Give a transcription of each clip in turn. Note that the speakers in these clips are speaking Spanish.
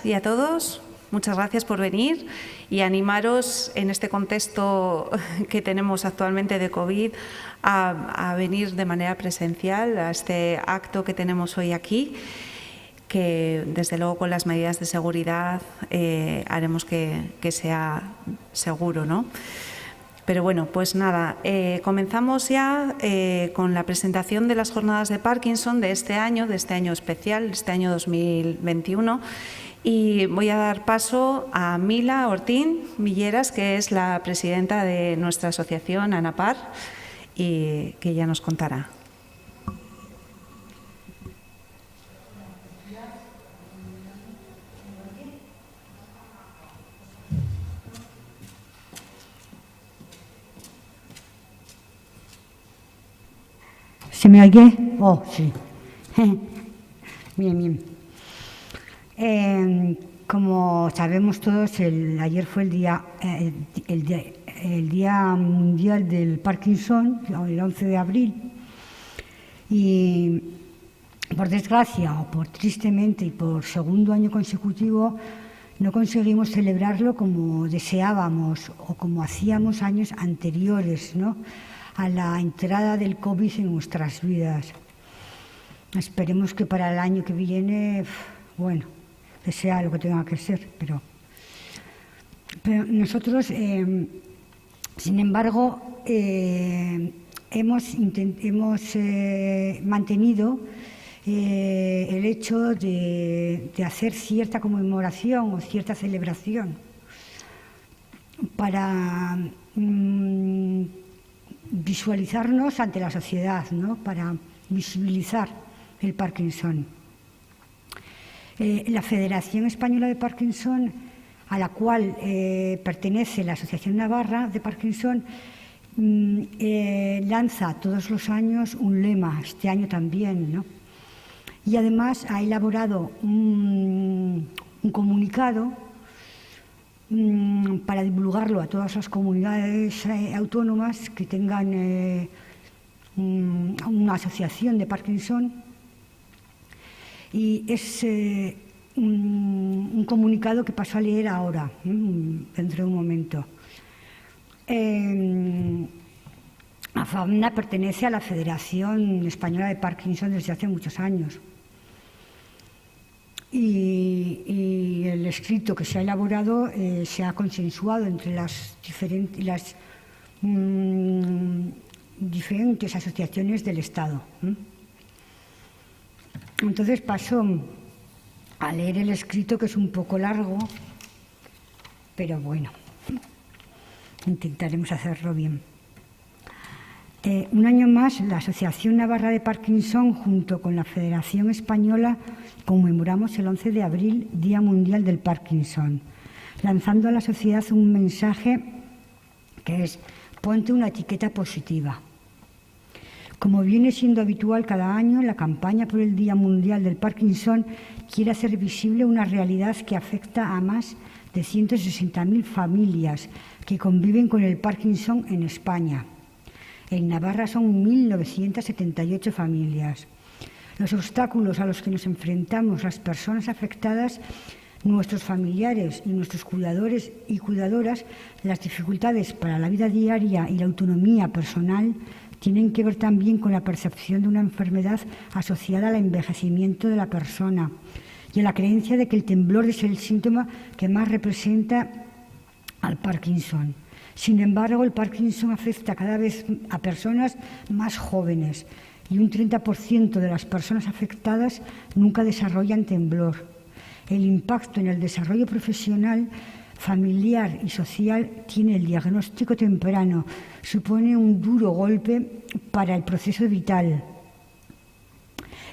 Y a todos, muchas gracias por venir y animaros en este contexto que tenemos actualmente de COVID a venir de manera presencial a este acto que tenemos hoy aquí, que desde luego con las medidas de seguridad haremos que sea seguro, ¿no? Pero bueno, pues nada, comenzamos ya con la presentación de las jornadas de Parkinson de este año especial, este año 2021. Y voy a dar paso a Mila Ortín Villeras, que es la presidenta de nuestra asociación ANAPAR, y que ya nos contará. ¿Se me oye? Oh, sí. Bien, bien. Como sabemos todos, ayer fue el Día Mundial del Parkinson, el 11 de abril, y por desgracia, o por tristemente y por segundo año consecutivo, no conseguimos celebrarlo como deseábamos o como hacíamos años anteriores, ¿no?, a la entrada del COVID en nuestras vidas. Esperemos que para el año que viene, bueno, que sea lo que tenga que ser, pero nosotros, sin embargo, hemos mantenido el hecho de hacer cierta conmemoración o cierta celebración para visualizarnos ante la sociedad, ¿no?, para visibilizar el Parkinson. La Federación Española de Parkinson, a la cual pertenece la Asociación Navarra de Parkinson, lanza todos los años un lema, este año también, ¿no?, y además ha elaborado un comunicado para divulgarlo a todas las comunidades autónomas que tengan una asociación de Parkinson, y es un comunicado que paso a leer ahora, dentro de un momento. AFAMNA pertenece a la Federación Española de Parkinson desde hace muchos años. Y el escrito que se ha elaborado se ha consensuado entre las diferentes asociaciones del Estado. Entonces paso a leer el escrito, que es un poco largo, pero bueno, intentaremos hacerlo bien. Un año más, la Asociación Navarra de Parkinson, junto con la Federación Española, conmemoramos el 11 de abril, Día Mundial del Parkinson, lanzando a la sociedad un mensaje que es: ponte una etiqueta positiva. Como viene siendo habitual cada año, la campaña por el Día Mundial del Parkinson quiere hacer visible una realidad que afecta a más de 160.000 familias que conviven con el Parkinson en España. En Navarra son 1.978 familias. Los obstáculos a los que nos enfrentamos las personas afectadas, nuestros familiares y nuestros cuidadores y cuidadoras, las dificultades para la vida diaria y la autonomía personal, tienen que ver también con la percepción de una enfermedad asociada al envejecimiento de la persona y a la creencia de que el temblor es el síntoma que más representa al Parkinson. Sin embargo, el Parkinson afecta cada vez a personas más jóvenes y un 30% de las personas afectadas nunca desarrollan temblor. El impacto en el desarrollo profesional, familiar y social tiene el diagnóstico temprano, supone un duro golpe para el proceso vital.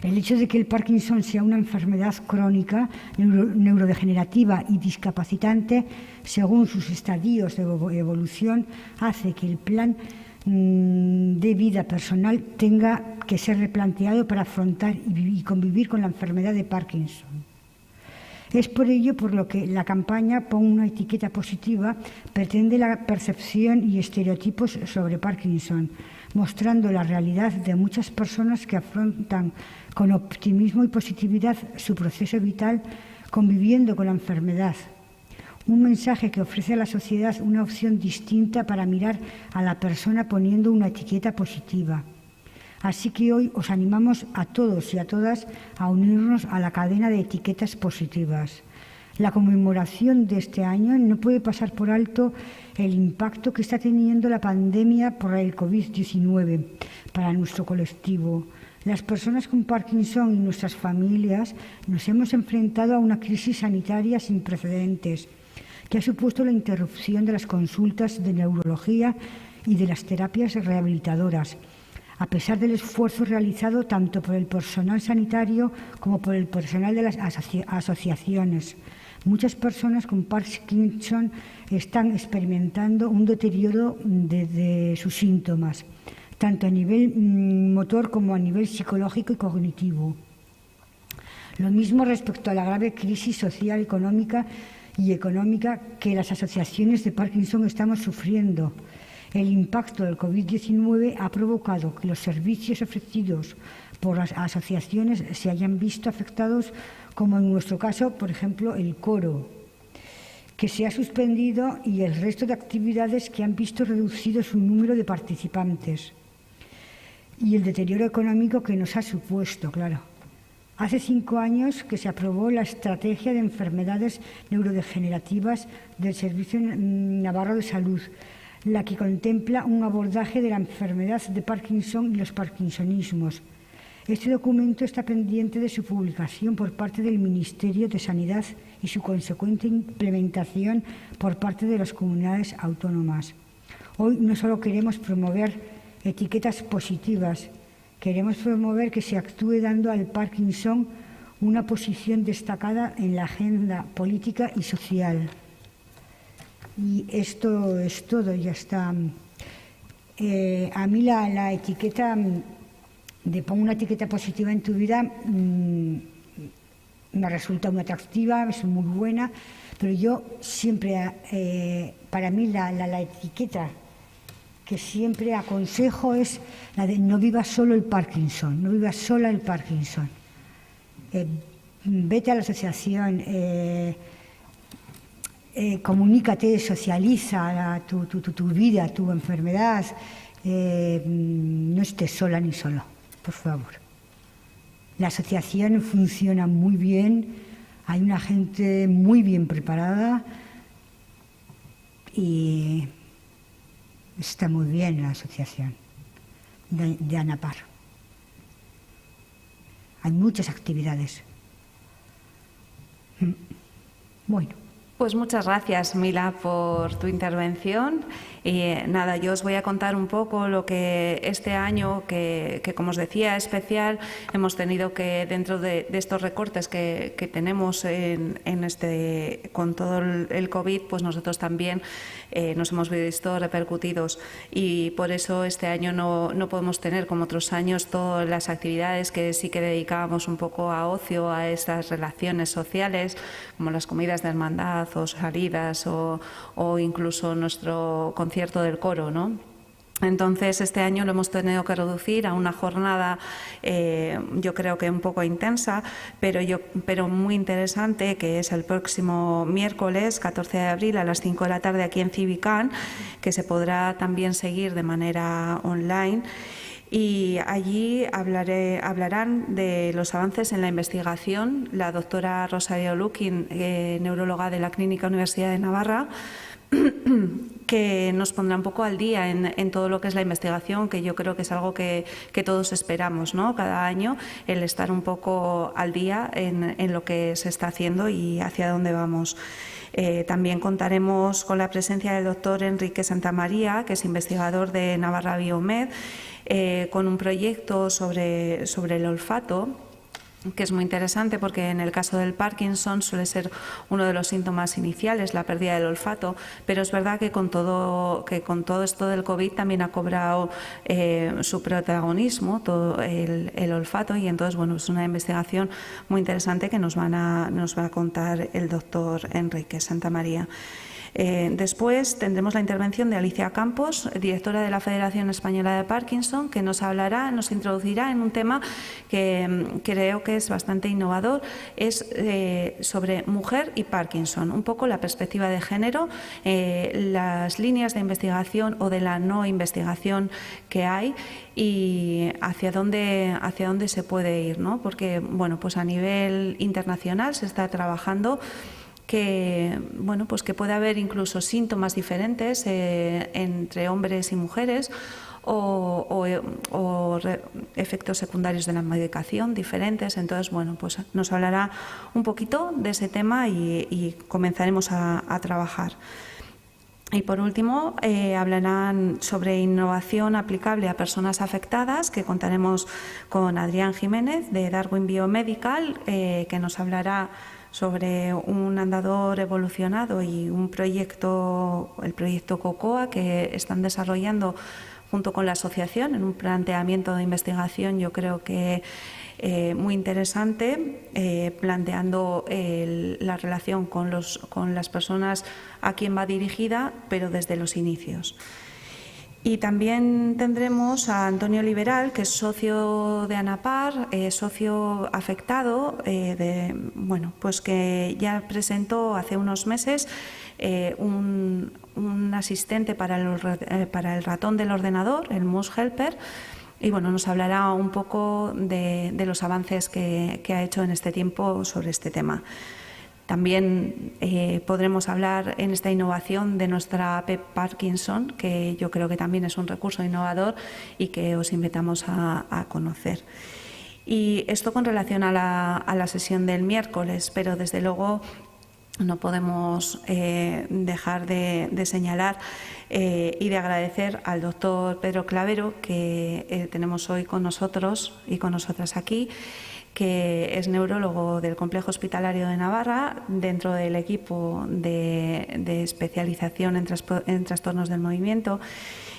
El hecho de que el Parkinson sea una enfermedad crónica, neurodegenerativa y discapacitante, según sus estadios de evolución, hace que el plan de vida personal tenga que ser replanteado para afrontar y convivir con la enfermedad de Parkinson. Es por ello por lo que la campaña Pon una etiqueta positiva pretende la percepción y estereotipos sobre Parkinson, mostrando la realidad de muchas personas que afrontan con optimismo y positividad su proceso vital conviviendo con la enfermedad. Un mensaje que ofrece a la sociedad una opción distinta para mirar a la persona poniendo una etiqueta positiva. Así que hoy os animamos a todos y a todas a unirnos a la cadena de etiquetas positivas. La conmemoración de este año no puede pasar por alto el impacto que está teniendo la pandemia por el COVID-19 para nuestro colectivo. Las personas con Parkinson y nuestras familias nos hemos enfrentado a una crisis sanitaria sin precedentes, que ha supuesto la interrupción de las consultas de neurología y de las terapias rehabilitadoras, a pesar del esfuerzo realizado tanto por el personal sanitario como por el personal de las asociaciones. Muchas personas con Parkinson están experimentando un deterioro de sus síntomas, tanto a nivel motor como a nivel psicológico y cognitivo. Lo mismo respecto a la grave crisis social, económica que las asociaciones de Parkinson estamos sufriendo. El impacto del COVID-19 ha provocado que los servicios ofrecidos por las asociaciones se hayan visto afectados, como en nuestro caso, por ejemplo, el coro, que se ha suspendido, y el resto de actividades que han visto reducido su número de participantes. Y el deterioro económico que nos ha supuesto, claro. Hace 5 años que se aprobó la Estrategia de Enfermedades Neurodegenerativas del Servicio Navarro de Salud, la que contempla un abordaje de la enfermedad de Parkinson y los parkinsonismos. Este documento está pendiente de su publicación por parte del Ministerio de Sanidad y su consecuente implementación por parte de las comunidades autónomas. Hoy no solo queremos promover etiquetas positivas, queremos promover que se actúe dando al Parkinson una posición destacada en la agenda política y social. Y esto es todo, ya está. A mí la etiqueta de pon una etiqueta positiva en tu vida me resulta muy atractiva, es muy buena, pero yo siempre, para mí la etiqueta que siempre aconsejo es la de no vivas solo el Parkinson, no vivas sola el Parkinson. Vete a la asociación, comunícate, socializa tu vida, tu enfermedad, no estés sola ni solo, por favor. La asociación funciona muy bien, hay una gente muy bien preparada y está muy bien la asociación de ANAPAR. Hay muchas actividades. Bueno. Pues muchas gracias, Mila, por tu intervención. Y nada, yo os voy a contar un poco lo que este año, que como os decía, especial, hemos tenido que, dentro de estos recortes que tenemos con todo el COVID, pues nosotros también nos hemos visto repercutidos, y por eso este año no podemos tener, como otros años, todas las actividades que sí que dedicábamos un poco a ocio, a estas relaciones sociales, como las comidas de hermandad o salidas o incluso nuestro concierto del coro, ¿no? Entonces, este año lo hemos tenido que reducir a una jornada, yo creo que un poco intensa, pero muy interesante, que es el próximo miércoles, 14 de abril, a las 5 de la tarde, aquí en Civicán, que se podrá también seguir de manera online. Y allí hablarán de los avances en la investigación la doctora Rosario Luquín, neuróloga de la Clínica Universidad de Navarra, que nos pondrá un poco al día en todo lo que es la investigación, que yo creo que es algo que todos esperamos, ¿no? Cada año, el estar un poco al día en lo que se está haciendo y hacia dónde vamos. También contaremos con la presencia del doctor Enrique Santamaría, que es investigador de Navarra Biomed, con un proyecto sobre el olfato, que es muy interesante porque en el caso del Parkinson suele ser uno de los síntomas iniciales, la pérdida del olfato, pero es verdad que con todo esto del COVID también ha cobrado su protagonismo, todo el olfato, y entonces, bueno, es una investigación muy interesante que nos va a contar el doctor Enrique Santamaría. Después tendremos la intervención de Alicia Campos, directora de la Federación Española de Parkinson, que nos introducirá en un tema que creo que es bastante innovador, es sobre mujer y Parkinson, un poco la perspectiva de género, las líneas de investigación o de la no investigación que hay y hacia dónde se puede ir, ¿no? Porque, bueno, pues a nivel internacional se está trabajando que, bueno, pues que puede haber incluso síntomas diferentes entre hombres y mujeres o efectos secundarios de la medicación diferentes. Entonces, bueno, pues nos hablará un poquito de ese tema y comenzaremos a trabajar. Y por último, hablarán sobre innovación aplicable a personas afectadas, que contaremos con Adrián Jiménez de Darwin Biomedical, que nos hablará sobre un andador evolucionado y un proyecto, el proyecto COCOA, que están desarrollando junto con la asociación en un planteamiento de investigación, yo creo que muy interesante, planteando la relación con las personas a quien va dirigida, pero desde los inicios. Y también tendremos a Antonio Liberal, que es socio de ANAPAR, socio afectado, pues que ya presentó hace unos meses un asistente para el ratón del ordenador, el Mouse Helper, y bueno, nos hablará un poco de los avances que ha hecho en este tiempo sobre este tema. También podremos hablar en esta innovación de nuestra app Parkinson, que yo creo que también es un recurso innovador y que os invitamos a conocer. Y esto con relación a la sesión del miércoles, pero desde luego no podemos dejar de señalar y de agradecer al doctor Pedro Clavero, que tenemos hoy con nosotros y con nosotras aquí, que es neurólogo del Complejo Hospitalario de Navarra, dentro del equipo de especialización en trastornos del movimiento,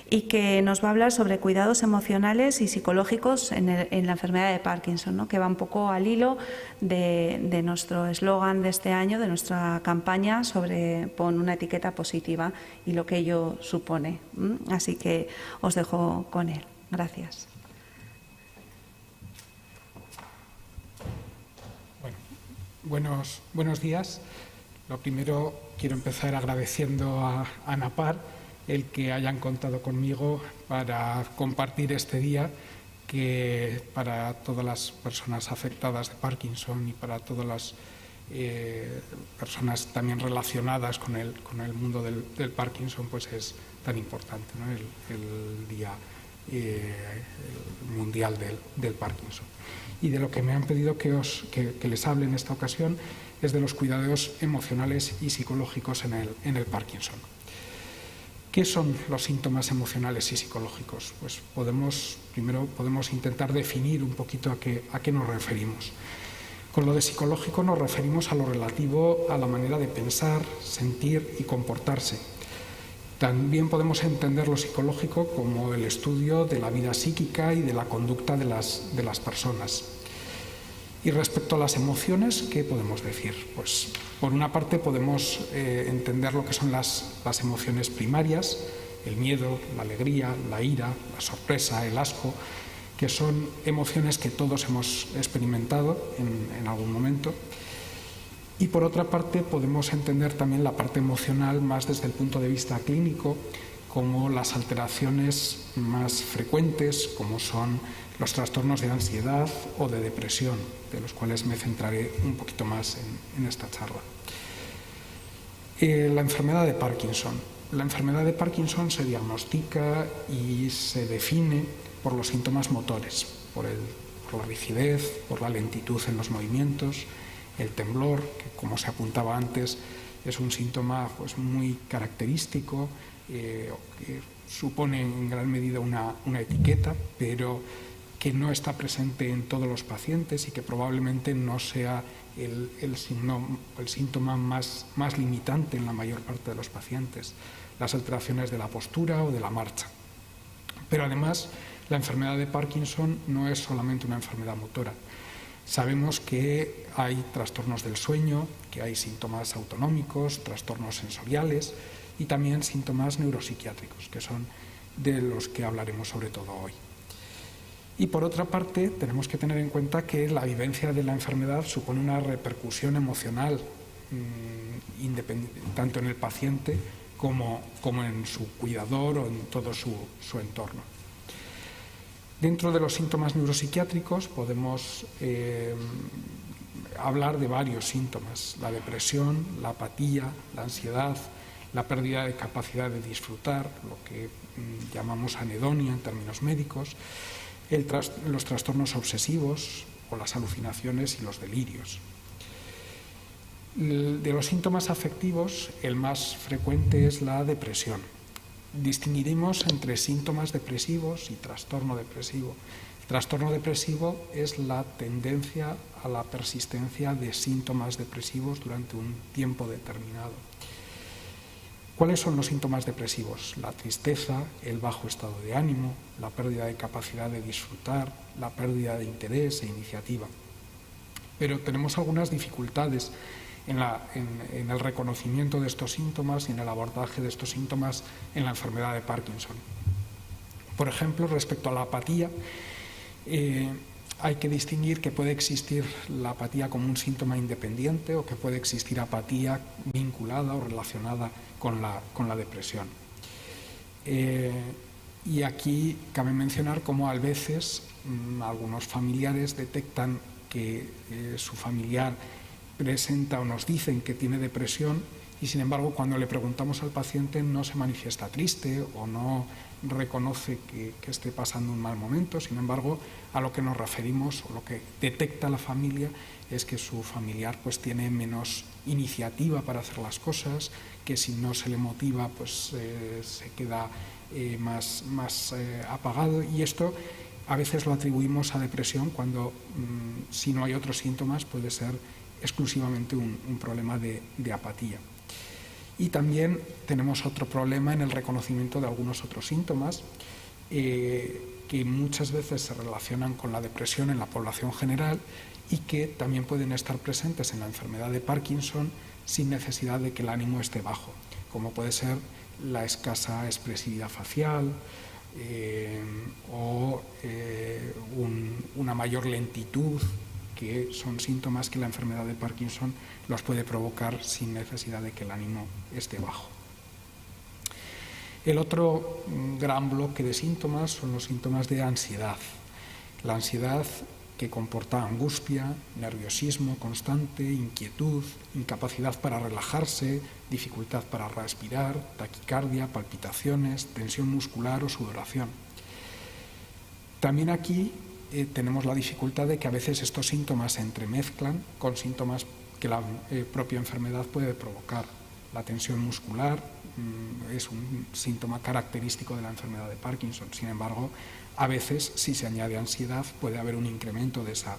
y que nos va a hablar sobre cuidados emocionales y psicológicos en la enfermedad de Parkinson, ¿no? Que va un poco al hilo de nuestro eslogan de este año, de nuestra campaña sobre pon una etiqueta positiva y lo que ello supone. Así que os dejo con él. Gracias. Buenos días. Lo primero, quiero empezar agradeciendo a ANAPAR el que hayan contado conmigo para compartir este día, que para todas las personas afectadas de Parkinson y para todas las personas también relacionadas con el mundo del Parkinson, pues es tan importante, ¿no? el Día Mundial del Parkinson. Y de lo que me han pedido que les hable en esta ocasión es de los cuidados emocionales y psicológicos en el Parkinson. ¿Qué son los síntomas emocionales y psicológicos? Pues primero podemos intentar definir un poquito a qué nos referimos. Con lo de psicológico nos referimos a lo relativo a la manera de pensar, sentir y comportarse. También podemos entender lo psicológico como el estudio de la vida psíquica y de la conducta de las personas. Y respecto a las emociones, ¿qué podemos decir? Pues por una parte podemos entender lo que son las emociones primarias, el miedo, la alegría, la ira, la sorpresa, el asco, que son emociones que todos hemos experimentado en algún momento. Y por otra parte podemos entender también la parte emocional más desde el punto de vista clínico, como las alteraciones más frecuentes, como son los trastornos de ansiedad o de depresión, de los cuales me centraré un poquito más en esta charla. La enfermedad de Parkinson. La enfermedad de Parkinson se diagnostica y se define por los síntomas motores, por la rigidez, por la lentitud en los movimientos, el temblor, que como se apuntaba antes es un síntoma pues, muy característico, que supone en gran medida una etiqueta, pero que no está presente en todos los pacientes y que probablemente no sea el síntoma más limitante en la mayor parte de los pacientes, las alteraciones de la postura o de la marcha. Pero además, la enfermedad de Parkinson no es solamente una enfermedad motora. Sabemos que hay trastornos del sueño, que hay síntomas autonómicos, trastornos sensoriales y también síntomas neuropsiquiátricos, que son de los que hablaremos sobre todo hoy. Y por otra parte, tenemos que tener en cuenta que la vivencia de la enfermedad supone una repercusión emocional, tanto en el paciente como en su cuidador o en todo su entorno. Dentro de los síntomas neuropsiquiátricos podemos hablar de varios síntomas: la depresión, la apatía, la ansiedad, la pérdida de capacidad de disfrutar, lo que llamamos anedonia en términos médicos, los trastornos obsesivos o las alucinaciones y los delirios. De los síntomas afectivos, el más frecuente es la depresión. Distinguiremos entre síntomas depresivos y trastorno depresivo. El trastorno depresivo es la tendencia a la persistencia de síntomas depresivos durante un tiempo determinado. ¿Cuáles son los síntomas depresivos? La tristeza, el bajo estado de ánimo, la pérdida de capacidad de disfrutar, la pérdida de interés e iniciativa. Pero tenemos algunas dificultades en el reconocimiento de estos síntomas y en el abordaje de estos síntomas en la enfermedad de Parkinson. Por ejemplo, respecto a la apatía, hay que distinguir que puede existir la apatía como un síntoma independiente o que puede existir apatía vinculada o relacionada con la depresión. Y aquí cabe mencionar cómo a veces algunos familiares detectan que su familiar presenta o nos dicen que tiene depresión y sin embargo cuando le preguntamos al paciente no se manifiesta triste o no reconoce que esté pasando un mal momento. Sin embargo, a lo que nos referimos o lo que detecta la familia es que su familiar pues tiene menos iniciativa para hacer las cosas, que si no se le motiva pues se queda más apagado, y esto a veces lo atribuimos a depresión cuando si no hay otros síntomas puede ser exclusivamente un problema de apatía. Y también tenemos otro problema en el reconocimiento de algunos otros síntomas que muchas veces se relacionan con la depresión en la población general y que también pueden estar presentes en la enfermedad de Parkinson sin necesidad de que el ánimo esté bajo, como puede ser la escasa expresividad facial o una mayor lentitud, que son síntomas que la enfermedad de Parkinson los puede provocar sin necesidad de que el ánimo esté bajo. El otro gran bloque de síntomas son los síntomas de ansiedad. La ansiedad que comporta angustia, nerviosismo constante, inquietud, incapacidad para relajarse, dificultad para respirar, taquicardia, palpitaciones, tensión muscular o sudoración. También aquí tenemos la dificultad de que a veces estos síntomas se entremezclan con síntomas que la propia enfermedad puede provocar. La tensión muscular es un síntoma característico de la enfermedad de Parkinson. Sin embargo, a veces, si se añade ansiedad, puede haber un incremento de esa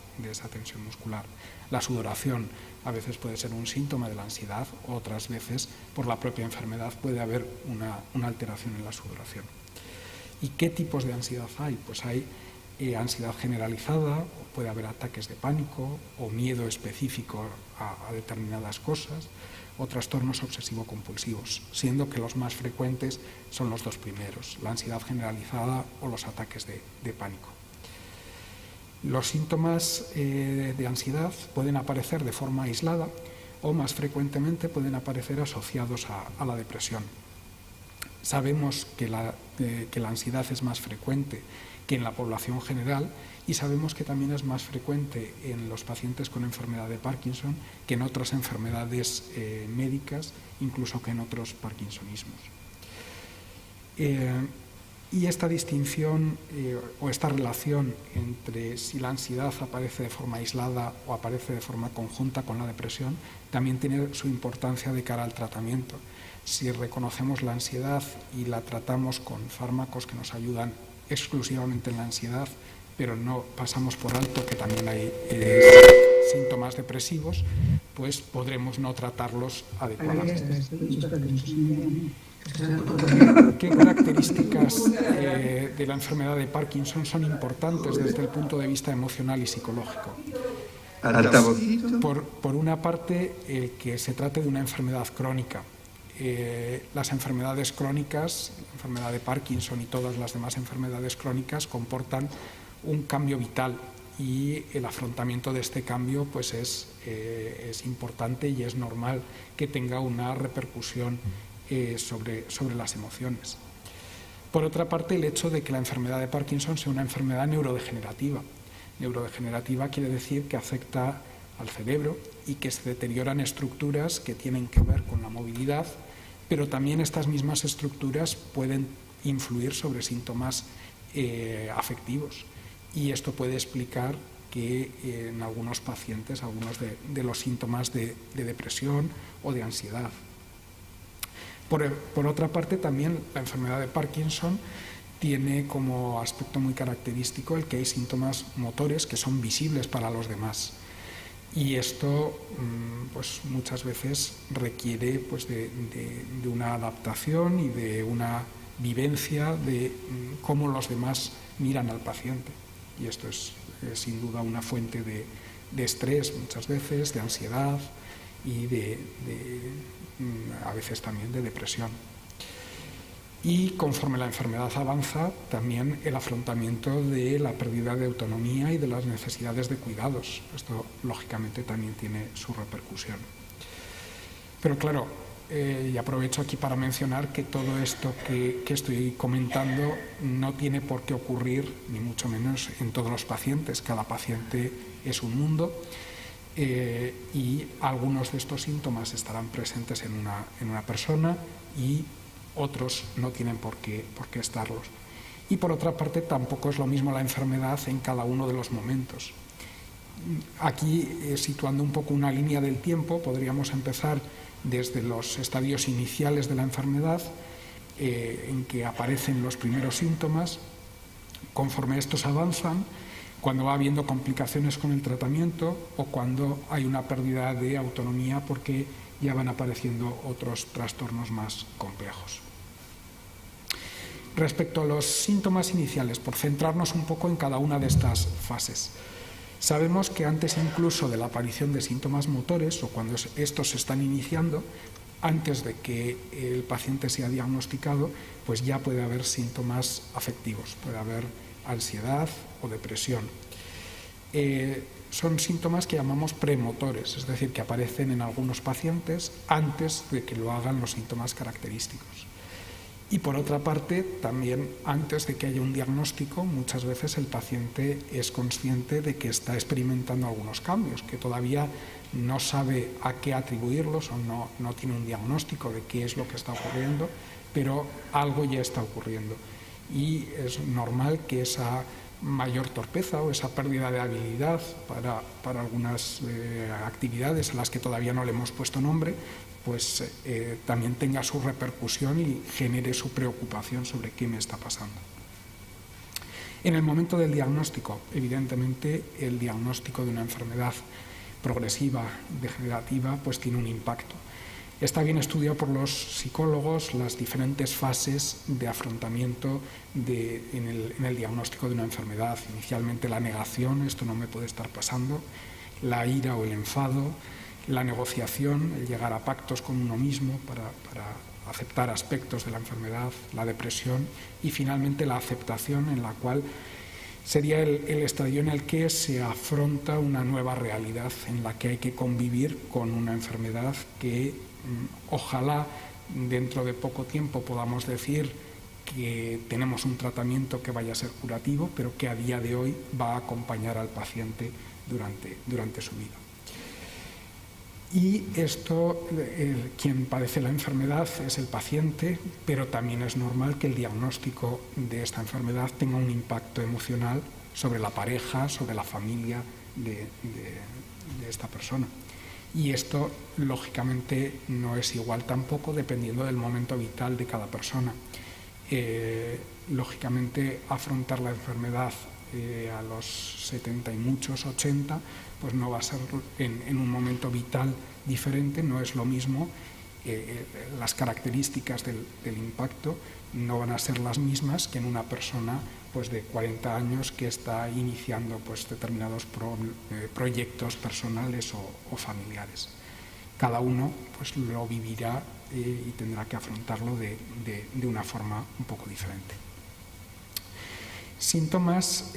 tensión muscular. La sudoración a veces puede ser un síntoma de la ansiedad, otras veces, por la propia enfermedad, puede haber una alteración en la sudoración. ¿Y qué tipos de ansiedad hay? Pues hay ansiedad generalizada, puede haber ataques de pánico o miedo específico a determinadas cosas, o trastornos obsesivo-compulsivos, siendo que los más frecuentes son los dos primeros, la ansiedad generalizada o los ataques de pánico. Los síntomas de ansiedad pueden aparecer de forma aislada o más frecuentemente pueden aparecer asociados a la depresión. Sabemos que la ansiedad es más frecuente que en la población general y sabemos que también es más frecuente en los pacientes con enfermedad de Parkinson que en otras enfermedades médicas, incluso que en otros parkinsonismos. Y esta distinción o esta relación entre si la ansiedad aparece de forma aislada o aparece de forma conjunta con la depresión también tiene su importancia de cara al tratamiento. Si reconocemos la ansiedad y la tratamos con fármacos que nos ayudan exclusivamente en la ansiedad, pero no pasamos por alto que también hay síntomas depresivos, pues podremos no tratarlos adecuadamente. ¿Qué características de la enfermedad de Parkinson son importantes desde el punto de vista emocional y psicológico? Por una parte, el que se trate de una enfermedad crónica. Las enfermedades crónicas, la enfermedad de Parkinson y todas las demás enfermedades crónicas comportan un cambio vital y el afrontamiento de este cambio pues es importante y es normal que tenga una repercusión sobre las emociones. Por otra parte, el hecho de que la enfermedad de Parkinson sea una enfermedad neurodegenerativa. Neurodegenerativa quiere decir que afecta al cerebro y que se deterioran estructuras que tienen que ver con la movilidad, pero también estas mismas estructuras pueden influir sobre síntomas afectivos. Y esto puede explicar que en algunos pacientes, algunos de los síntomas de depresión o de ansiedad. Por otra parte, también la enfermedad de Parkinson tiene como aspecto muy característico el que hay síntomas motores que son visibles para los demás. Y esto pues muchas veces requiere pues, de una adaptación y de una vivencia de cómo los demás miran al paciente. Y esto es sin duda una fuente de estrés muchas veces, de ansiedad y a veces también de depresión. Y conforme la enfermedad avanza, también el afrontamiento de la pérdida de autonomía y de las necesidades de cuidados. Esto, lógicamente, también tiene su repercusión. Pero claro, y aprovecho aquí para mencionar que todo esto que estoy comentando no tiene por qué ocurrir, ni mucho menos en todos los pacientes. Cada paciente es un mundo y algunos de estos síntomas estarán presentes en una persona y otros no tienen por qué estarlos. Y por otra parte, tampoco es lo mismo la enfermedad en cada uno de los momentos. Aquí, situando un poco una línea del tiempo, podríamos empezar desde los estadios iniciales de la enfermedad, en que aparecen los primeros síntomas. Conforme estos avanzan, cuando va habiendo complicaciones con el tratamiento o cuando hay una pérdida de autonomía porque ya van apareciendo otros trastornos más complejos. Respecto a los síntomas iniciales, por centrarnos un poco en cada una de estas fases, sabemos que antes incluso de la aparición de síntomas motores o cuando estos se están iniciando, antes de que el paciente sea diagnosticado, pues ya puede haber síntomas afectivos, puede haber ansiedad o depresión. Son síntomas que llamamos premotores, es decir, que aparecen en algunos pacientes antes de que lo hagan los síntomas característicos. Y por otra parte, también antes de que haya un diagnóstico, muchas veces el paciente es consciente de que está experimentando algunos cambios, que todavía no sabe a qué atribuirlos o no tiene un diagnóstico de qué es lo que está ocurriendo, pero algo ya está ocurriendo. Y es normal que esa mayor torpeza o esa pérdida de habilidad para algunas actividades a las que todavía no le hemos puesto nombre, pues también tenga su repercusión y genere su preocupación sobre qué me está pasando. En el momento del diagnóstico, evidentemente, el diagnóstico de una enfermedad progresiva, degenerativa, pues tiene un impacto. Está bien estudiado por los psicólogos las diferentes fases de afrontamiento en el diagnóstico de una enfermedad. Inicialmente la negación, esto no me puede estar pasando, la ira o el enfado, la negociación, el llegar a pactos con uno mismo para aceptar aspectos de la enfermedad, la depresión y finalmente la aceptación, en la cual sería el estadio en el que se afronta una nueva realidad en la que hay que convivir con una enfermedad que ojalá dentro de poco tiempo podamos decir que tenemos un tratamiento que vaya a ser curativo, pero que a día de hoy va a acompañar al paciente durante su vida. Y esto, quien padece la enfermedad es el paciente, pero también es normal que el diagnóstico de esta enfermedad tenga un impacto emocional sobre la pareja, sobre la familia de esta persona. Y esto, lógicamente, no es igual tampoco dependiendo del momento vital de cada persona. Lógicamente, afrontar la enfermedad a los 70 y muchos, 80, pues no va a ser en un momento vital diferente, no es lo mismo las características del impacto no van a ser las mismas que en una persona pues, de 40 años que está iniciando pues, determinados proyectos personales o familiares. Cada uno pues, lo vivirá y tendrá que afrontarlo de una forma un poco diferente. Síntomas,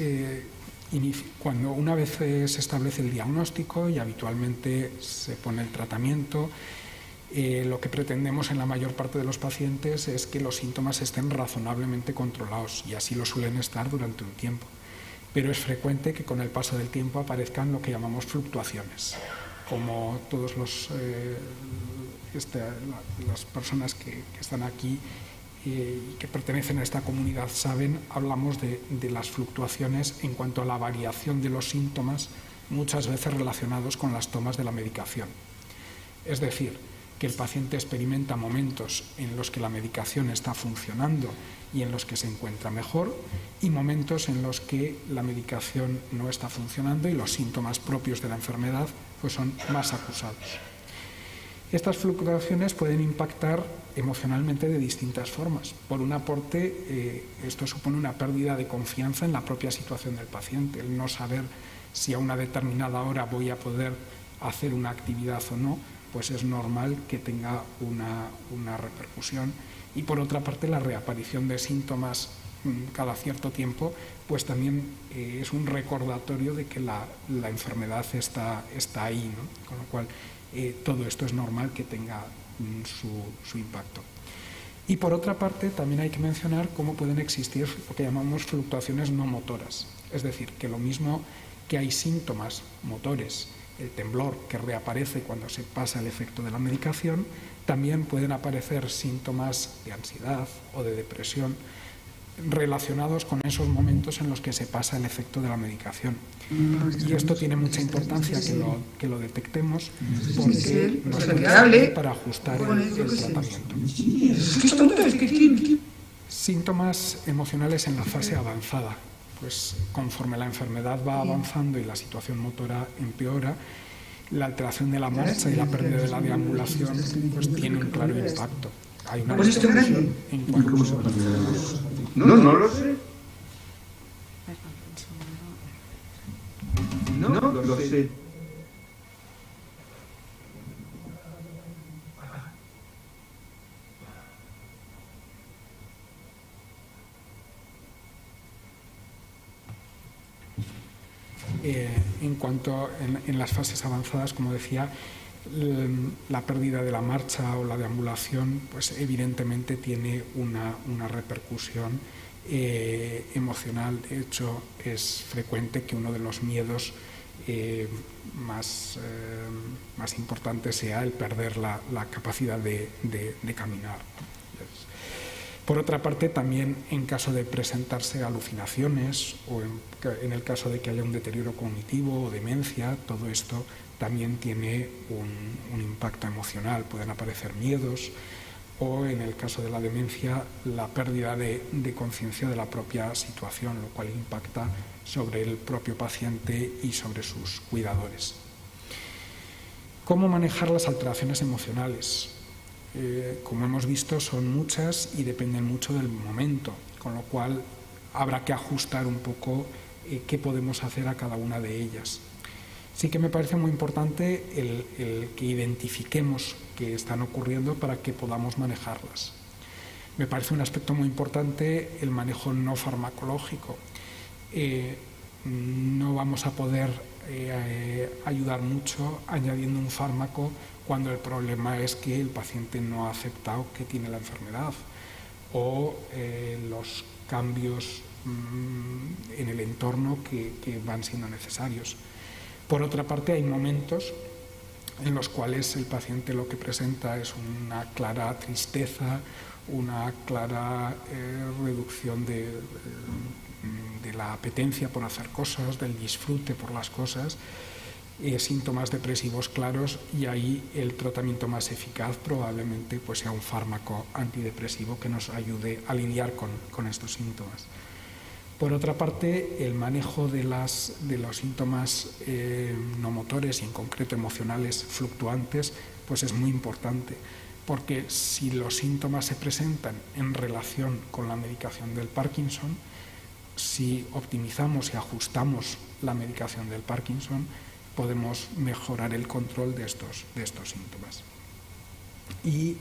cuando una vez se establece el diagnóstico y habitualmente se pone el tratamiento, lo que pretendemos en la mayor parte de los pacientes es que los síntomas estén razonablemente controlados, y así lo suelen estar durante un tiempo. Pero es frecuente que con el paso del tiempo aparezcan lo que llamamos fluctuaciones. Como todos las personas que están aquí y que pertenecen a esta comunidad saben, hablamos de las fluctuaciones en cuanto a la variación de los síntomas, muchas veces relacionados con las tomas de la medicación. Es decir, que el paciente experimenta momentos en los que la medicación está funcionando y en los que se encuentra mejor, y momentos en los que la medicación no está funcionando y los síntomas propios de la enfermedad pues son más acusados. Estas fluctuaciones pueden impactar emocionalmente de distintas formas. Por una parte, esto supone una pérdida de confianza en la propia situación del paciente, el no saber si a una determinada hora voy a poder hacer una actividad o no, pues es normal que tenga una repercusión. Y por otra parte, la reaparición de síntomas cada cierto tiempo, pues también es un recordatorio de que la enfermedad está ahí, ¿no? Con lo cual todo esto es normal que tenga su impacto. Y por otra parte, también hay que mencionar cómo pueden existir lo que llamamos fluctuaciones no motoras. Es decir, que lo mismo que hay síntomas motores, el temblor que reaparece cuando se pasa el efecto de la medicación, también pueden aparecer síntomas de ansiedad o de depresión relacionados con esos momentos en los que se pasa el efecto de la medicación. Y esto tiene mucha importancia que lo detectemos, porque nos sirve para ajustar el tratamiento. Síntomas emocionales en la fase avanzada. Pues conforme la enfermedad va avanzando y la situación motora empeora, la alteración de la marcha y la pérdida de la deambulación pues tiene un claro impacto. Hay una restricción en cuanto... No lo sé. No lo sé. En cuanto en las fases avanzadas, como decía, la pérdida de la marcha o la deambulación, pues evidentemente tiene una repercusión emocional. De hecho, es frecuente que uno de los miedos más importantes sea el perder la capacidad de caminar. Por otra parte, también en caso de presentarse alucinaciones o en el caso de que haya un deterioro cognitivo o demencia, todo esto también tiene un impacto emocional. Pueden aparecer miedos o, en el caso de la demencia, la pérdida de conciencia de la propia situación, lo cual impacta sobre el propio paciente y sobre sus cuidadores. ¿Cómo manejar las alteraciones emocionales? Como hemos visto, son muchas y dependen mucho del momento, con lo cual habrá que ajustar un poco qué podemos hacer a cada una de ellas. Sí que me parece muy importante el que identifiquemos que están ocurriendo para que podamos manejarlas. Me parece un aspecto muy importante el manejo no farmacológico. No vamos a poder ayudar mucho añadiendo un fármaco cuando el problema es que el paciente no ha aceptado que tiene la enfermedad o los cambios en el entorno que van siendo necesarios. Por otra parte, hay momentos en los cuales el paciente lo que presenta es una clara tristeza, una clara reducción de la apetencia por hacer cosas, del disfrute por las cosas, síntomas depresivos claros, y ahí el tratamiento más eficaz probablemente pues sea un fármaco antidepresivo que nos ayude a lidiar con estos síntomas. Por otra parte, el manejo de los síntomas no motores y en concreto emocionales fluctuantes pues es muy importante, porque si los síntomas se presentan en relación con la medicación del Parkinson, si optimizamos y ajustamos la medicación del Parkinson, podemos mejorar el control de estos síntomas. Y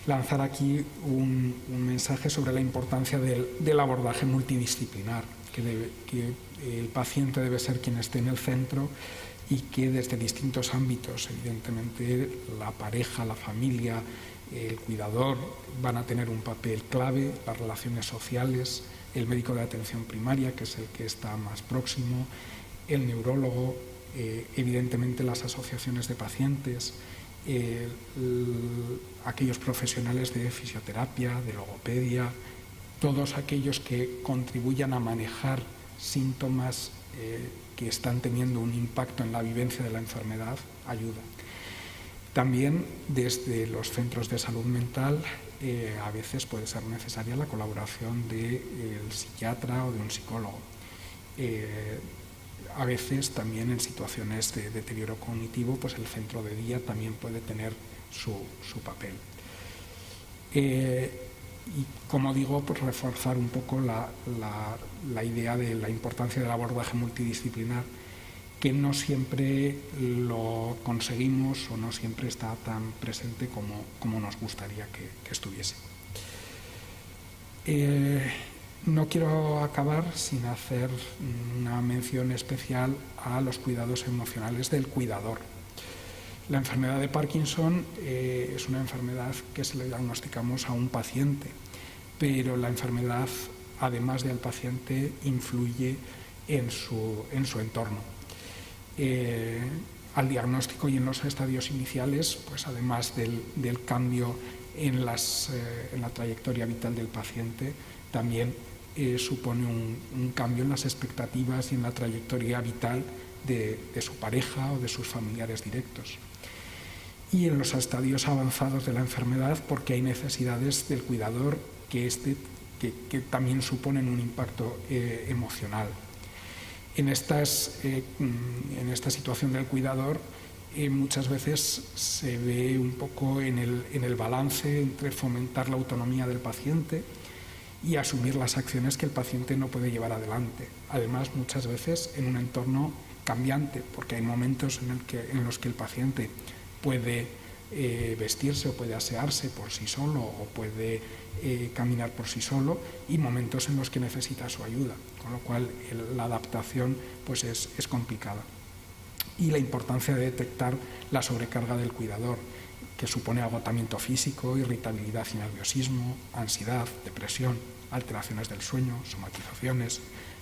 lanzar aquí un mensaje sobre la importancia del abordaje multidisciplinar, que el paciente debe ser quien esté en el centro y que desde distintos ámbitos, evidentemente la pareja, la familia, el cuidador van a tener un papel clave, las relaciones sociales, el médico de atención primaria, que es el que está más próximo, el neurólogo, evidentemente las asociaciones de pacientes, aquellos profesionales de fisioterapia, de logopedia, todos aquellos que contribuyan a manejar síntomas que están teniendo un impacto en la vivencia de la enfermedad, ayuda. También desde los centros de salud mental a veces puede ser necesaria la colaboración del psiquiatra o de un psicólogo. A veces también en situaciones de deterioro cognitivo, pues el centro de día también puede tener su papel. Y como digo, pues reforzar un poco la idea de la importancia del abordaje multidisciplinar, que no siempre lo conseguimos o no siempre está tan presente como nos gustaría que estuviese. No quiero acabar sin hacer una mención especial a los cuidados emocionales del cuidador. La enfermedad de Parkinson es una enfermedad que se le diagnosticamos a un paciente, pero la enfermedad, además del paciente, influye en su entorno. Al diagnóstico y en los estadios iniciales, pues además del cambio en la trayectoria vital del paciente, también supone un cambio en las expectativas y en la trayectoria vital de su pareja o de sus familiares directos. Y en los estadios avanzados de la enfermedad, porque hay necesidades del cuidador que también suponen un impacto emocional. En esta situación del cuidador muchas veces se ve un poco en el balance entre fomentar la autonomía del paciente y asumir las acciones que el paciente no puede llevar adelante. Además, muchas veces en un entorno cambiante, porque hay momentos en los que el paciente puede vestirse o puede asearse por sí solo o puede caminar por sí solo, y momentos en los que necesita su ayuda, con lo cual la adaptación pues es complicada. Y la importancia de detectar la sobrecarga del cuidador, que supone agotamiento físico, irritabilidad y nerviosismo, ansiedad, depresión, alteraciones del sueño, somatizaciones,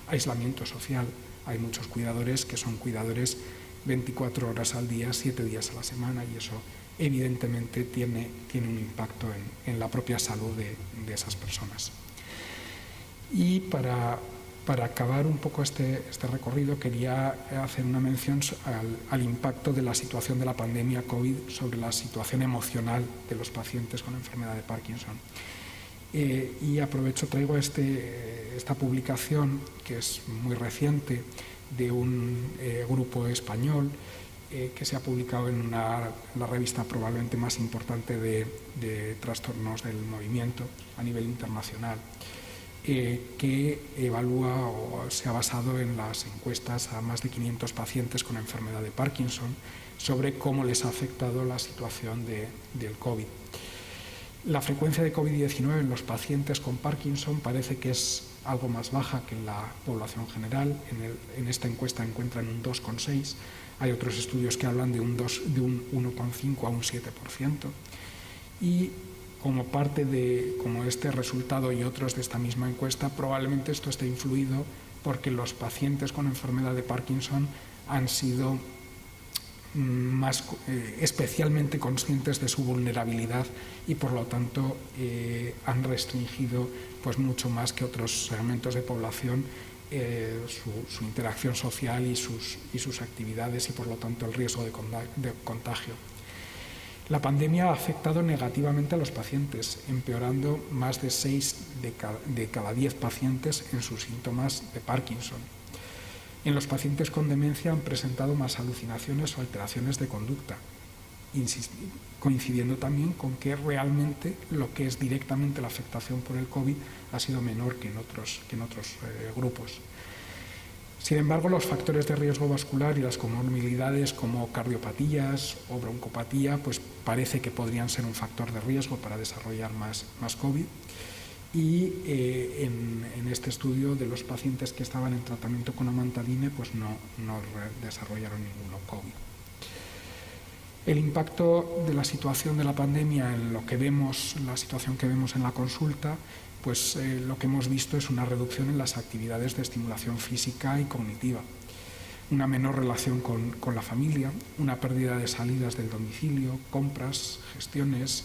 aislamiento social. Hay muchos cuidadores que son cuidadores 24 horas al día, 7 días a la semana, y eso evidentemente tiene un impacto en la propia salud de esas personas. Y para acabar un poco este recorrido, quería hacer una mención al impacto de la situación de la pandemia COVID sobre la situación emocional de los pacientes con enfermedad de Parkinson. Y traigo esta publicación, que es muy reciente, de un grupo español que se ha publicado en la revista probablemente más importante de trastornos del movimiento a nivel internacional, que evalúa o se ha basado en las encuestas a más de 500 pacientes con enfermedad de Parkinson sobre cómo les ha afectado la situación del COVID. La frecuencia de COVID-19 en los pacientes con Parkinson parece que es algo más baja que en la población general. En esta encuesta encuentran un 2,6. Hay otros estudios que hablan de un 1,5 a un 7%. Y como parte como este resultado y otros de esta misma encuesta, probablemente esto esté influido porque los pacientes con enfermedad de Parkinson han sido especialmente conscientes de su vulnerabilidad y por lo tanto han restringido pues mucho más que otros segmentos de población su interacción social y sus actividades, y por lo tanto el riesgo de contagio. La pandemia ha afectado negativamente a los pacientes, empeorando más de 6 de cada 10 pacientes en sus síntomas de Parkinson. En los pacientes con demencia han presentado más alucinaciones o alteraciones de conducta. coincidiendo también con que realmente lo que es directamente la afectación por el COVID ha sido menor que en otros grupos. Sin embargo, los factores de riesgo vascular y las comorbilidades como cardiopatías o broncopatía pues parece que podrían ser un factor de riesgo para desarrollar más COVID. Y en este estudio de los pacientes que estaban en tratamiento con amantadine pues no desarrollaron ninguno COVID. El impacto de la situación de la pandemia en lo que vemos, la situación que vemos en la consulta, pues lo que hemos visto es una reducción en las actividades de estimulación física y cognitiva, una menor relación con la familia, una pérdida de salidas del domicilio, compras, gestiones.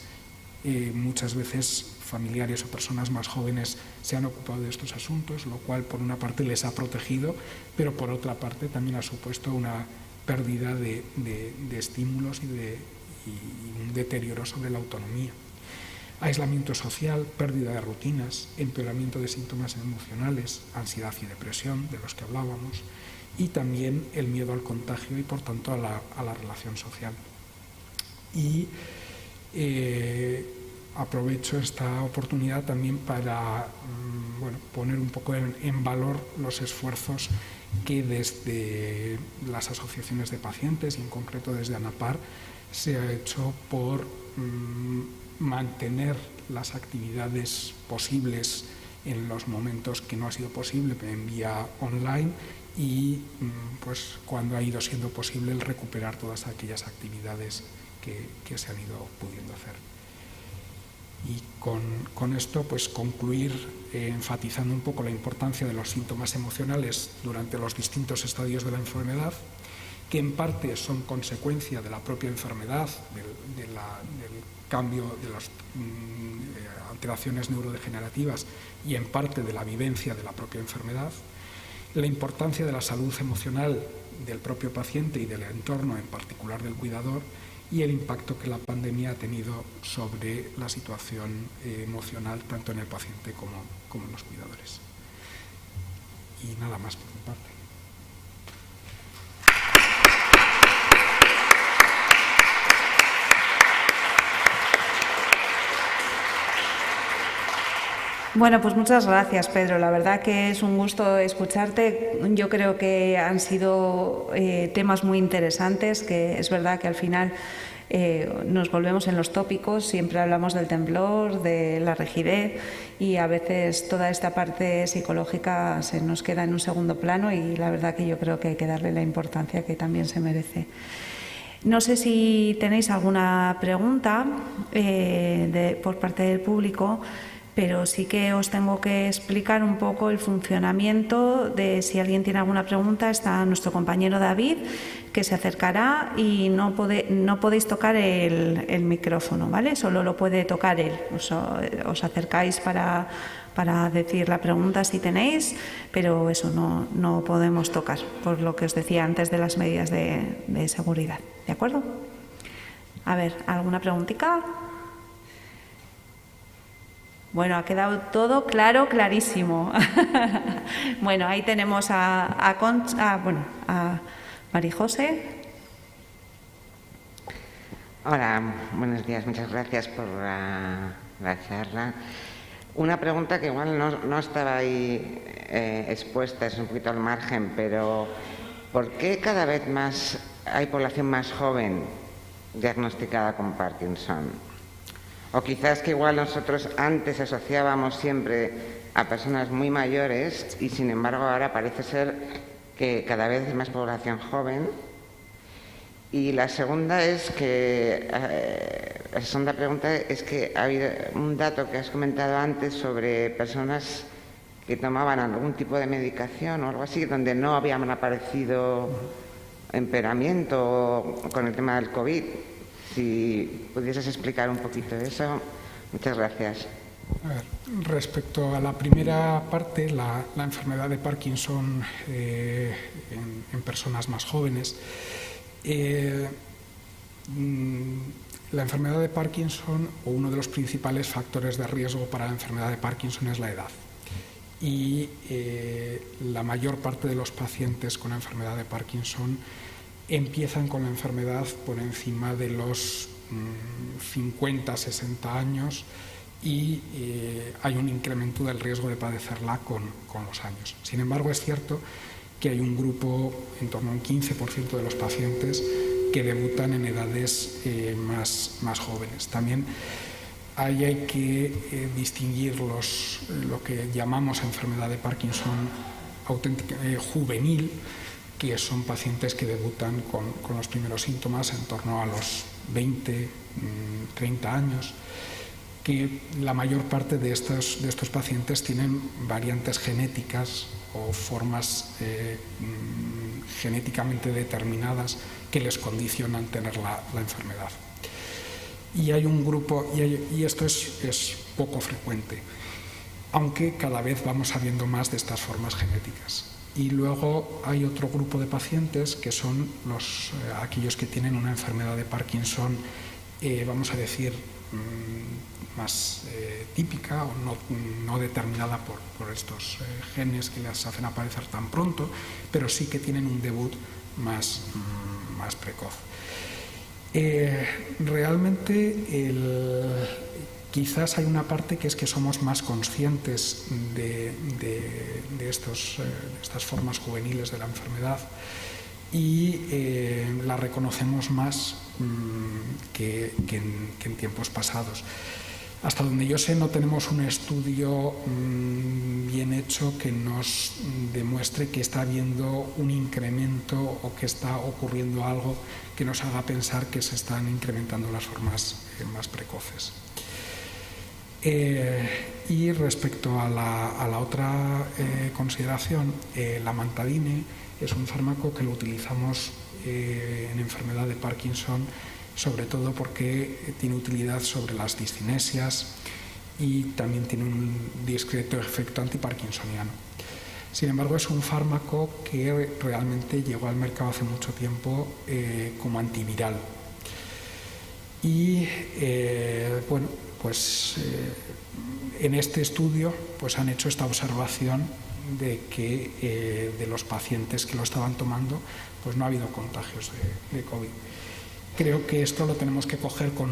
Muchas veces familiares o personas más jóvenes se han ocupado de estos asuntos, lo cual por una parte les ha protegido, pero por otra parte también ha supuesto una pérdida de estímulos y un deterioro sobre la autonomía. Aislamiento social, pérdida de rutinas, empeoramiento de síntomas emocionales, ansiedad y depresión, de los que hablábamos, y también el miedo al contagio y, por tanto, a la relación social. Y aprovecho esta oportunidad también para poner un poco en valor los esfuerzos que desde las asociaciones de pacientes y en concreto desde ANAPAR se ha hecho por mantener las actividades posibles en los momentos que no ha sido posible en vía online y pues cuando ha ido siendo posible el recuperar todas aquellas actividades que se han ido pudiendo hacer. Y con esto pues concluir enfatizando un poco la importancia de los síntomas emocionales durante los distintos estadios de la enfermedad, que en parte son consecuencia de la propia enfermedad, del cambio de las alteraciones neurodegenerativas y en parte de la vivencia de la propia enfermedad, la importancia de la salud emocional del propio paciente y del entorno, en particular del cuidador, y el impacto que la pandemia ha tenido sobre la situación emocional tanto en el paciente como en los cuidadores. Y nada más por mi parte. Bueno, pues muchas gracias, Pedro. La verdad que es un gusto escucharte. Yo creo que han sido temas muy interesantes, que es verdad que al final nos volvemos en los tópicos, siempre hablamos del temblor, de la rigidez y a veces toda esta parte psicológica se nos queda en un segundo plano y la verdad que yo creo que hay que darle la importancia que también se merece. No sé si tenéis alguna pregunta por parte del público, pero sí que os tengo que explicar un poco el funcionamiento de si alguien tiene alguna pregunta. Está nuestro compañero David, que se acercará y no podéis tocar el micrófono, ¿vale? Solo lo puede tocar él. Os acercáis para decir la pregunta si tenéis, pero eso no podemos tocar, por lo que os decía antes de las medidas de seguridad. ¿De acuerdo? A ver, ¿alguna preguntita? Bueno, ha quedado todo claro, clarísimo. Bueno, ahí tenemos a María José. Hola, buenos días. Muchas gracias por la charla. Una pregunta que igual no estaba ahí expuesta, es un poquito al margen, pero ¿por qué cada vez más hay población más joven diagnosticada con Parkinson? O quizás que igual nosotros antes asociábamos siempre a personas muy mayores y sin embargo ahora parece ser que cada vez es más población joven. Y la segunda es que, la segunda pregunta es que ha habido un dato que has comentado antes sobre personas que tomaban algún tipo de medicación o algo así, donde no habían aparecido empeoramiento con el tema del COVID. Si pudieses explicar un poquito de eso, muchas gracias. A ver, respecto a la primera parte, la enfermedad de Parkinson en personas más jóvenes, la enfermedad de Parkinson, o uno de los principales factores de riesgo para la enfermedad de Parkinson es la edad. Y la mayor parte de los pacientes con la enfermedad de Parkinson empiezan con la enfermedad por encima de los 50, 60 años y hay un incremento del riesgo de padecerla con los años. Sin embargo, es cierto que hay un grupo, en torno a un 15% de los pacientes, que debutan en edades más jóvenes. También ahí hay que distinguir lo que llamamos enfermedad de Parkinson juvenil, que son pacientes que debutan con los primeros síntomas en torno a los 20, 30 años, que la mayor parte de estos pacientes tienen variantes genéticas o formas genéticamente determinadas que les condicionan tener la enfermedad. Y hay un grupo, y esto es poco frecuente, aunque cada vez vamos sabiendo más de estas formas genéticas. Y luego hay otro grupo de pacientes que son aquellos que tienen una enfermedad de Parkinson, vamos a decir, más típica o no determinada por estos genes que les hacen aparecer tan pronto, pero sí que tienen un debut más precoz. Realmente quizás hay una parte que es que somos más conscientes de estas formas juveniles de la enfermedad y la reconocemos más que en tiempos pasados. Hasta donde yo sé, no tenemos un estudio bien hecho que nos demuestre que está habiendo un incremento o que está ocurriendo algo que nos haga pensar que se están incrementando las formas más precoces. Y respecto a la otra consideración, la amantadine es un fármaco que lo utilizamos en enfermedad de Parkinson, sobre todo porque tiene utilidad sobre las discinesias y también tiene un discreto efecto antiparkinsoniano. Sin embargo, es un fármaco que realmente llegó al mercado hace mucho tiempo como antiviral. Y bueno, pues en este estudio pues han hecho esta observación de que de los pacientes que lo estaban tomando pues no ha habido contagios de COVID. Creo que esto lo tenemos que coger con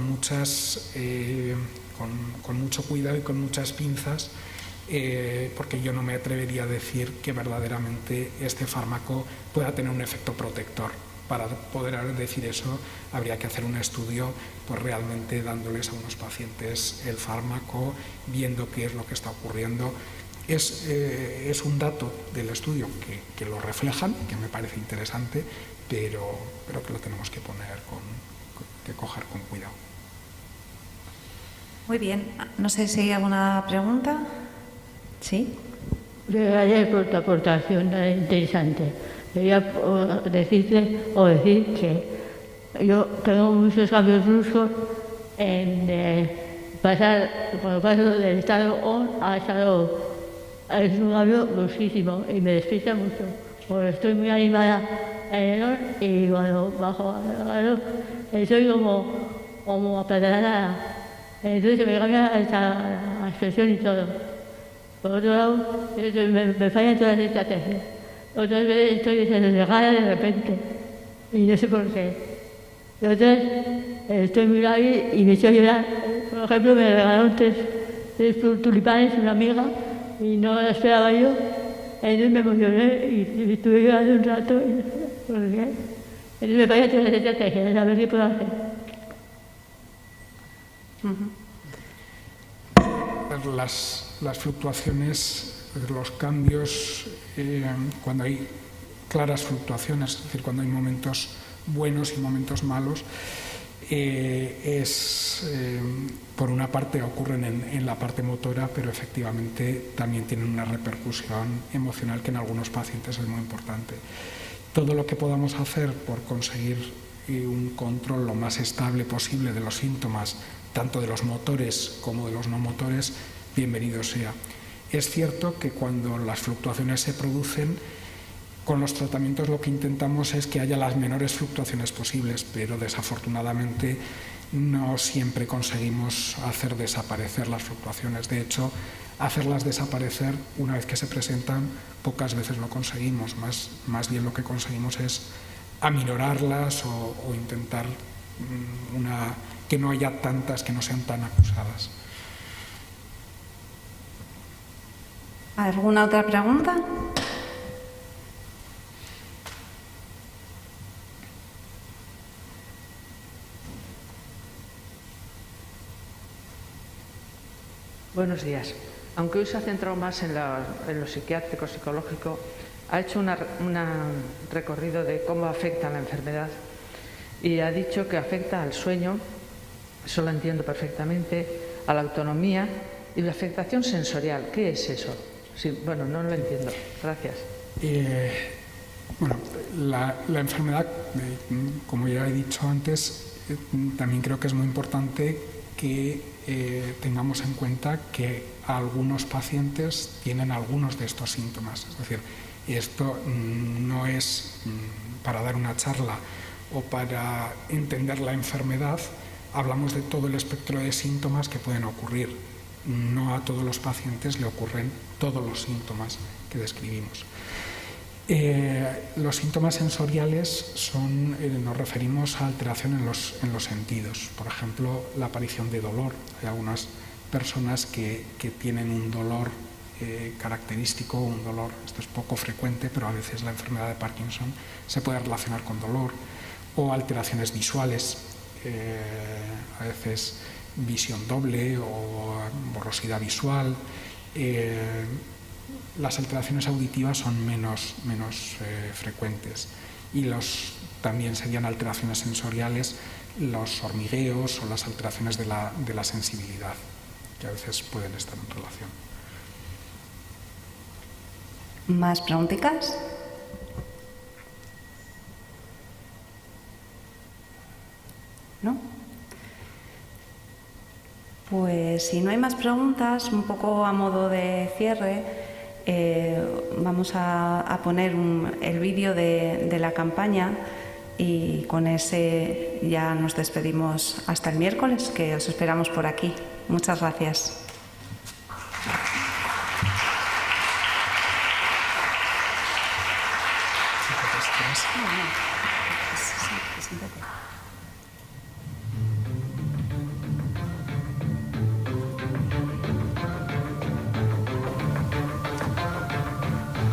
mucho cuidado y con muchas pinzas, porque yo no me atrevería a decir que verdaderamente este fármaco pueda tener un efecto protector. Para poder decir eso habría que hacer un estudio pues realmente dándoles a unos pacientes el fármaco, viendo qué es lo que está ocurriendo. Es un dato del estudio que lo reflejan, que me parece interesante, pero que lo tenemos que coger con cuidado. Muy bien. No sé si hay alguna pregunta. ¿Sí? Gracias por tu aportación interesante. Quería decir que yo tengo muchos cambios bruscos en cuando paso del estado on al estado. Es un cambio brusquísimo y me despista mucho. Porque estoy muy animada en el on y cuando bajo al on estoy como aplatanada. Entonces se me cambia hasta la expresión y todo. Por otro lado, me fallan todas las estrategias. Otras veces estoy desagregada de repente y no sé por qué. Y otras estoy muy grave y me echo a llorar. Por ejemplo, me regalaron tres tulipanes una amiga y no la esperaba yo. Entonces me emocioné y estuve llorando un rato. ¿Por qué? Entonces me fallan todas las estrategias, a ver qué puedo hacer. Las fluctuaciones, los cambios, cuando hay claras fluctuaciones, es decir, cuando hay momentos buenos y momentos malos, por una parte ocurren en la parte motora, pero efectivamente también tienen una repercusión emocional que en algunos pacientes es muy importante. Todo lo que podamos hacer por conseguir un control lo más estable posible de los síntomas, tanto de los motores como de los no motores, bienvenido sea. Es cierto que cuando las fluctuaciones se producen, con los tratamientos lo que intentamos es que haya las menores fluctuaciones posibles, pero desafortunadamente no siempre conseguimos hacer desaparecer las fluctuaciones. De hecho, hacerlas desaparecer una vez que se presentan, pocas veces lo conseguimos. Más bien lo que conseguimos es aminorarlas o intentar que no haya tantas, que no sean tan acusadas. ¿Alguna otra pregunta? Buenos días. Aunque hoy se ha centrado más en lo psiquiátrico, psicológico, ha hecho un recorrido de cómo afecta la enfermedad y ha dicho que afecta al sueño, eso lo entiendo perfectamente, a la autonomía y la afectación sensorial. ¿Qué es eso? Sí, bueno, no lo entiendo. Gracias. Bueno, la enfermedad, como ya he dicho antes, también creo que es muy importante que tengamos en cuenta que algunos pacientes tienen algunos de estos síntomas. Es decir, esto no es para dar una charla o para entender la enfermedad, hablamos de todo el espectro de síntomas que pueden ocurrir. No a todos los pacientes le ocurren todos los síntomas que describimos. Los síntomas sensoriales nos referimos a alteración en los sentidos. Por ejemplo, la aparición de dolor. Hay algunas personas que tienen un dolor característico, un dolor, esto es poco frecuente, pero a veces la enfermedad de Parkinson se puede relacionar con dolor, o alteraciones visuales, a veces visión doble o borrosidad visual. Las alteraciones auditivas son menos frecuentes, y también serían alteraciones sensoriales los hormigueos o las alteraciones de la sensibilidad, que a veces pueden estar en relación. ¿Más preguntitas? ¿No? Pues si no hay más preguntas, un poco a modo de cierre, vamos a poner el vídeo de la campaña, y con ese ya nos despedimos hasta el miércoles, que os esperamos por aquí. Muchas gracias.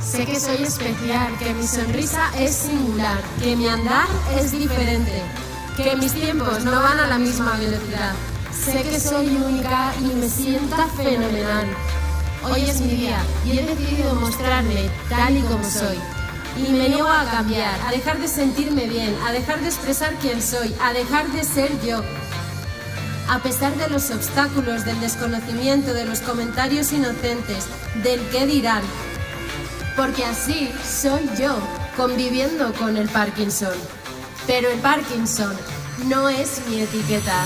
Sé que soy especial, que mi sonrisa es singular, que mi andar es diferente, que mis tiempos no van a la misma velocidad. Sé que soy única y me siento fenomenal. Hoy es mi día y he decidido mostrarme tal y como soy. Y me niego a cambiar, a dejar de sentirme bien, a dejar de expresar quién soy, a dejar de ser yo. A pesar de los obstáculos, del desconocimiento, de los comentarios inocentes, del qué dirán. Porque así soy yo, conviviendo con el Parkinson. Pero el Parkinson no es mi etiqueta.